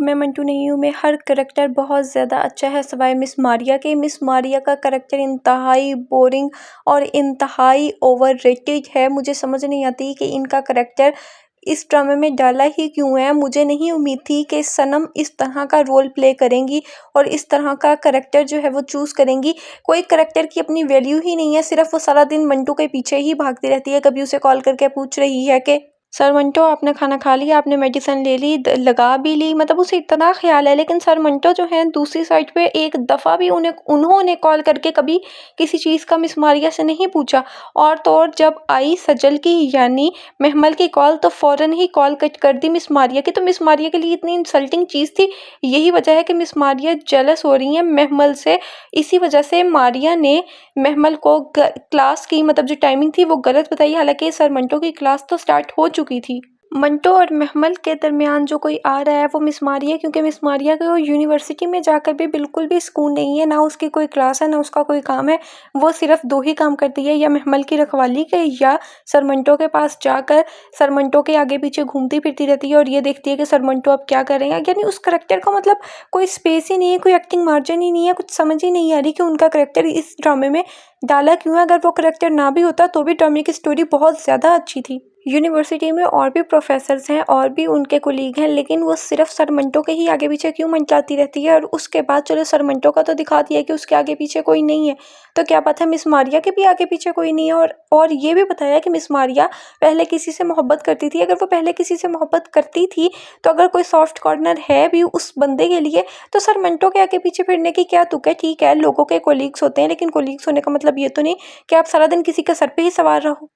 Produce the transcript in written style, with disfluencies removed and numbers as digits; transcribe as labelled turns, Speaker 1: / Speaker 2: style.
Speaker 1: मैं मंटू नहीं हूँ में हर करैक्टर बहुत ज़्यादा अच्छा है सिवाय मिस मारिया के। मिस मारिया का करैक्टर इंतहाई बोरिंग और इंतहाई ओवररेटेड है। मुझे समझ नहीं आती कि इनका करैक्टर इस ड्रामे में डाला ही क्यों है। मुझे नहीं उम्मीद थी कि सनम इस तरह का रोल प्ले करेंगी और इस तरह का करैक्टर जो है वो चूज़ करेंगी। कोई करैक्टर की अपनी वैल्यू ही नहीं है, सिर्फ वो सारा दिन मंटू के पीछे ही भागती रहती है। कभी उसे कॉल करके पूछ रही है कि सर मंटो आपने खाना खा लिया, आपने मेडिसिन ले ली, लगा भी ली, मतलब उसे इतना ख्याल है। लेकिन सर मंटो जो है दूसरी साइड पे एक दफ़ा भी उन्होंने कॉल करके कभी किसी चीज़ का मिस मारिया से नहीं पूछा। और तो और जब आई सजल की यानी महमल की कॉल तो फ़ौरन ही कॉल कट कर दी मिस मारिया की। तो मिस मारिया के लिए इतनी इंसल्टिंग चीज़ थी। यही वजह है कि मिस मारिया जेलस हो रही हैं महमल से। इसी वजह से मारिया ने महमल को क्लास की मतलब जो टाइमिंग थी वो गलत बताई, हालांकि सर मंटो की क्लास तो स्टार्ट हो चुकी थी। मंटो और महमल के दरमियान जो कोई आ रहा है वो मिस मारिया, क्योंकि मिस मारिया को यूनिवर्सिटी में जाकर भी बिल्कुल भी सुकून नहीं है। ना उसकी कोई क्लास है ना उसका कोई काम है। वो सिर्फ दो ही काम करती है, या महमल की रखवाली के या सर मंटो के पास जाकर सर मंटो के आगे पीछे घूमती फिरती रहती है और ये देखती है कि सर मंटो अब क्या करेंगे। यानी उस करेक्टर का मतलब कोई स्पेस ही नहीं है, कोई एक्टिंग मार्जिन ही नहीं है। कुछ समझ ही नहीं आ रही कि उनका करेक्टर इस ड्रामे में डाला क्यों है। अगर वो करेक्टर ना भी होता तो भी ड्रामे की स्टोरी बहुत ज़्यादा अच्छी थी। यूनिवर्सिटी में और भी प्रोफेसर्स हैं और भी उनके कोलीग हैं, लेकिन वो सिर्फ सर मंटो के ही आगे पीछे क्यों मंडराती रहती है। और उसके बाद चलो सर मंटो का तो दिखा दिया कि उसके आगे पीछे कोई नहीं है, तो क्या पता मिस मारिया के भी आगे पीछे कोई नहीं है। और ये भी बताया कि मिस मारिया पहले किसी से मोहब्बत करती थी। अगर वो पहले किसी से मोहब्बत करती थी तो अगर कोई सॉफ्ट कॉर्नर है भी उस बंदे के लिए तो सर मंटो के आगे पीछे फिरने की क्या तुक है। ठीक है लोगों के कोलीग्स होते हैं, लेकिन कोलीग्स होने का मतलब ये तो नहीं कि आप सारा दिन किसी के सर पे ही सवार रहो।